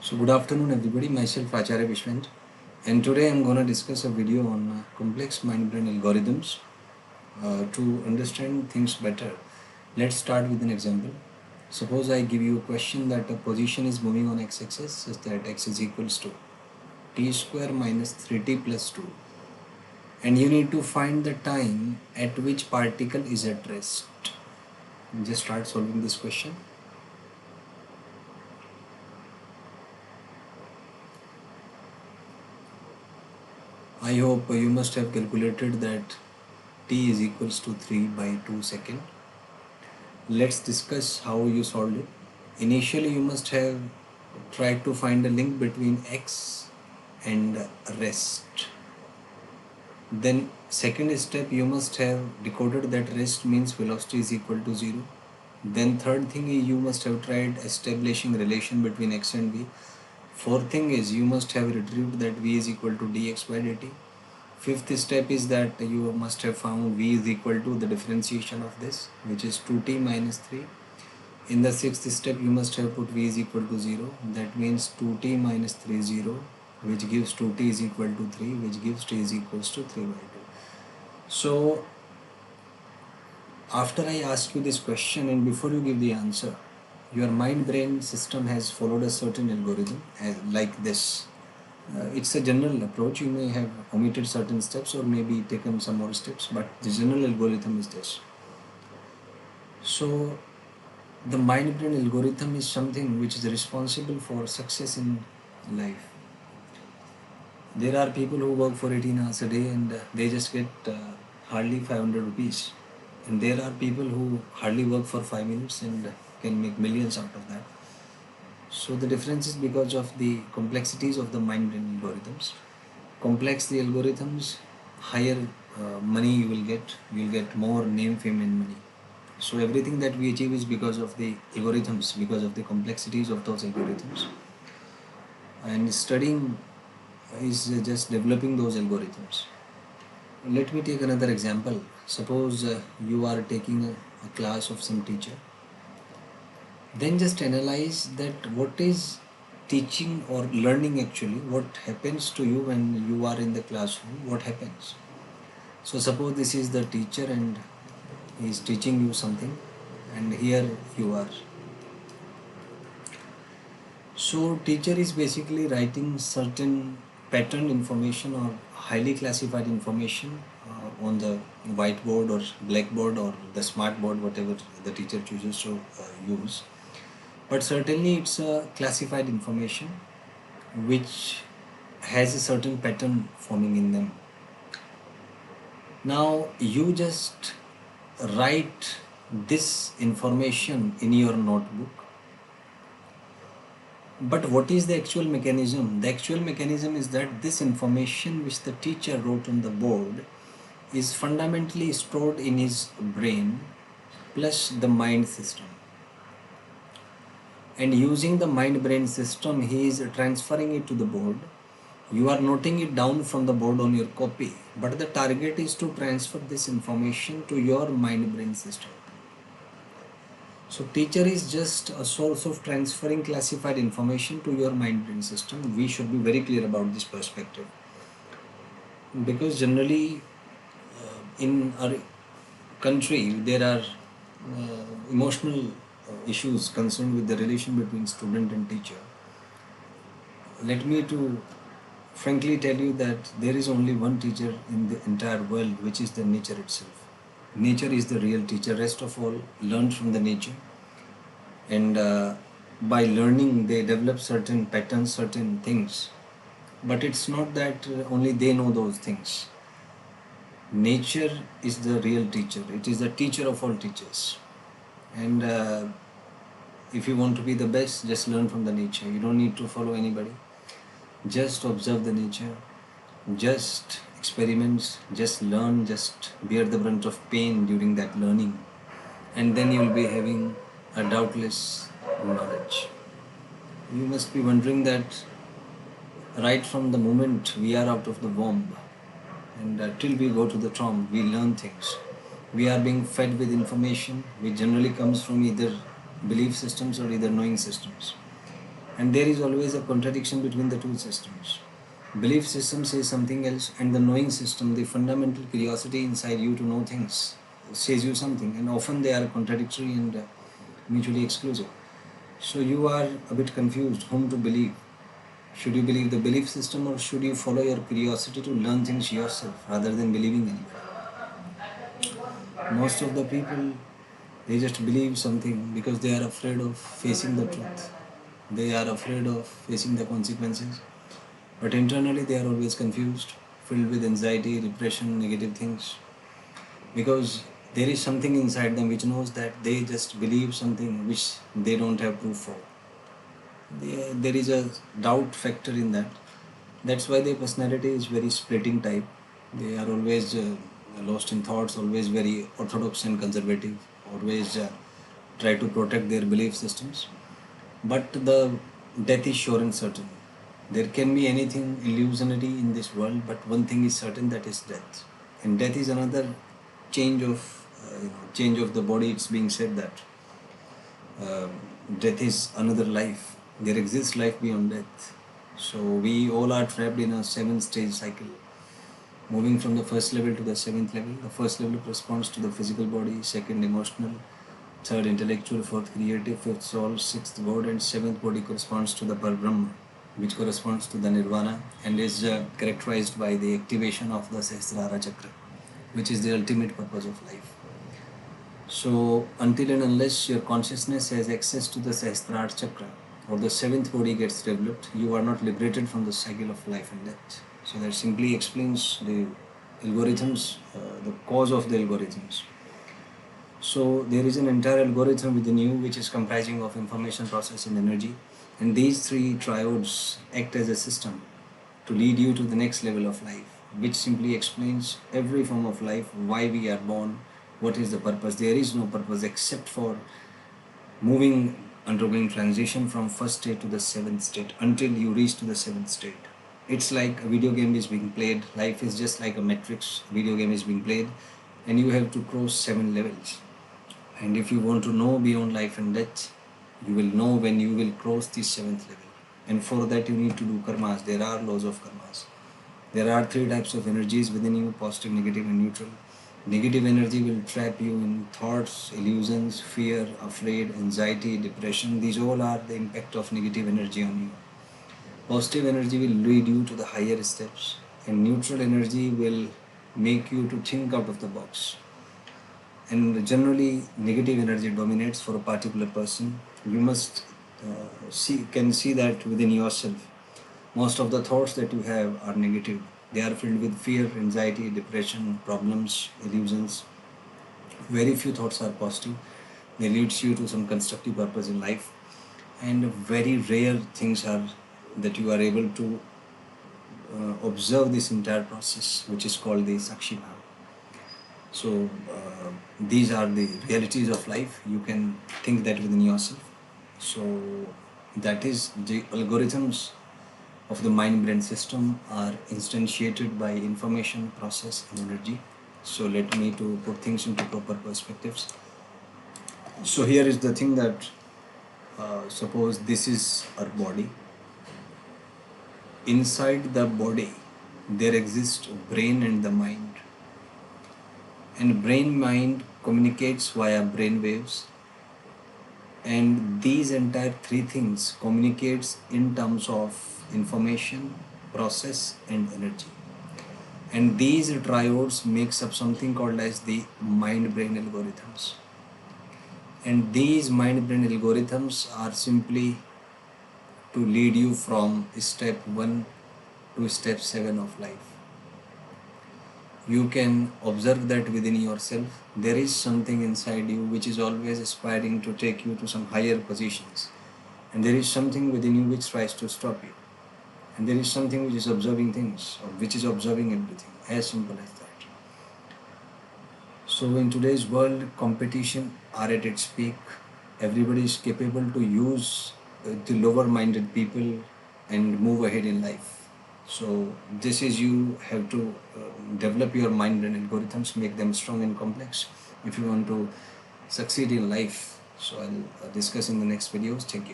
So good afternoon everybody, myself Acharya Vishvendra, and today I'm going to discuss a video on complex mind-brain algorithms to understand things better. Let's start with an example. Suppose I give you a question that a position is moving on x-axis such that x is equals to t square minus 3t plus 2, and you need to find the time at which particle is at rest. Just start solving this question. I hope you must have calculated that t is equals to 3 by 2 seconds. Let's discuss how you solved it. Initially, you must have tried to find a link between x and rest. Then second step, you must have decoded that rest means velocity is equal to 0. Then third thing is you must have tried establishing relation between x and v. Fourth thing is you must have retrieved that v is equal to dx by dt. Fifth step is that you must have found v is equal to the differentiation of this, which is 2t minus 3. In the sixth step, you must have put v is equal to 0. That means 2t minus 3 is 0, which gives 2t is equal to 3, which gives t is equals to 3 by 2. So after I ask you this question and before you give the answer, your mind-brain system has followed a certain algorithm like this. It's a general approach. You may have omitted certain steps or maybe taken some more steps, but the general algorithm is this. So the mind-brain algorithm is something which is responsible for success in life. There are people who work for 18 hours a day and they just get hardly 500 rupees. And there are people who hardly work for 5 minutes and can make millions out of that. So the difference is because of the complexities of the mind-brain algorithms. Complex the algorithms, higher money you will get more name, fame and money. So everything that we achieve is because of the algorithms, because of the complexities of those algorithms. And studying is just developing those algorithms. Let me take another example. Suppose you are taking a class of some teacher. Then just analyze that what is teaching or learning actually, what happens to you when you are in the classroom, what happens. So suppose this is the teacher and he is teaching you something and here you are. So teacher is basically writing certain patterned information or highly classified information on the whiteboard or blackboard or the smart board, whatever the teacher chooses to use. But certainly it's a classified information which has a certain pattern forming in them. Now you just write this information in your notebook. But what is the actual mechanism? The actual mechanism is that this information which the teacher wrote on the board is fundamentally stored in his brain plus the mind system. And using the mind-brain system, he is transferring it to the board. You are noting it down from the board on your copy, but the target is to transfer this information to your mind-brain system. So teacher is just a source of transferring classified information to your mind-brain system. We should be very clear about this perspective. Because generally in our country there are emotional issues concerned with the relation between student and teacher. Let me to frankly tell you that there is only one teacher in the entire world, which is the nature itself. Nature is the real teacher. Rest of all learn from the nature, and by learning they develop certain patterns, certain things. But it's not that only they know those things. Nature is the real teacher. It is the teacher of all teachers. And if you want to be the best, just learn from the nature. You don't need to follow anybody. Just observe the nature. Just experiments. Just learn. Just bear the brunt of pain during that learning. And then you will be having a doubtless knowledge. You must be wondering that right from the moment we are out of the womb and till we go to the tomb, we learn things. We are being fed with information which generally comes from either belief systems or either knowing systems. And there is always a contradiction between the two systems. Belief system says something else, and the knowing system, the fundamental curiosity inside you to know things, says you something, and often they are contradictory and mutually exclusive. So you are a bit confused whom to believe. Should you believe the belief system, or should you follow your curiosity to learn things yourself rather than believing anybody? Most of the people, they just believe something because they are afraid of facing the truth. They are afraid of facing the consequences. But internally they are always confused, filled with anxiety, depression, negative things. Because there is something inside them which knows that they just believe something which they don't have proof for. There is a doubt factor in that. That's why their personality is very splitting type. They are always lost in thoughts, always very orthodox and conservative, always try to protect their belief systems. But the death is sure and certain. There can be anything illusionary in this world, but one thing is certain, that is death. And death is another change of the body. It's being said that uh, death is another life. There exists life beyond death. So we all are trapped in a 7-stage cycle, moving from the first level to the 7th level. The first level corresponds to the physical body, second emotional, third intellectual, fourth creative, fifth soul, sixth God, and seventh body corresponds to the Parbrahma, which corresponds to the Nirvana and is characterized by the activation of the Sahasrara Chakra, which is the ultimate purpose of life. So until and unless your consciousness has access to the Sahasrara Chakra or the 7th body gets developed, you are not liberated from the cycle of life and death. So that simply explains the algorithms, the cause of the algorithms. So there is an entire algorithm within you which is comprising of information, process and energy, and these three triodes act as a system to lead you to the next level of life, which simply explains every form of life, why we are born, what is the purpose. There is no purpose except for undergoing transition from first state to the 7th state until you reach to the 7th state. It's like a video game is being played. Life is just like a matrix. Video game is being played and you have to cross 7 levels. And if you want to know beyond life and death, you will know when you will cross the 7th level. And for that you need to do karmas. There are laws of karmas. There are 3 types of energies within you: positive, negative and neutral. Negative energy will trap you in thoughts, illusions, fear, afraid, anxiety, depression. These all are the impact of negative energy on you. Positive energy will lead you to the higher steps, and neutral energy will make you to think out of the box. And generally negative energy dominates for a particular person. You must can see that within yourself. Most of the thoughts that you have are negative. They are filled with fear, anxiety, depression, problems, illusions. Very few thoughts are positive. They leads you to some constructive purpose in life. And very rare things are that you are able to observe this entire process, which is called the Sakshi Bhava. So these are the realities of life. You can think that within yourself. So that is the algorithms of the mind-brain system are instantiated by information, process and energy. So let me to put things into proper perspectives. So here is the thing that suppose this is our body. Inside the body there exists brain and the mind, and brain mind communicates via brain waves, and these entire 3 things communicates in terms of information, process and energy. And these triodes makes up something called as the mind-brain algorithms. And these mind-brain algorithms are simply to lead you from step 1 to step 7 of life. You can observe that within yourself. There is something inside you which is always aspiring to take you to some higher positions. And there is something within you which tries to stop you. And there is something which is observing things, or which is observing everything. As simple as that. So in today's world, competition are at its peak. Everybody is capable to use the lower-minded people and move ahead in life. So this is, you have to develop your mind and algorithms, make them strong and complex if you want to succeed in life. So I'll discuss in the next videos. Thank you.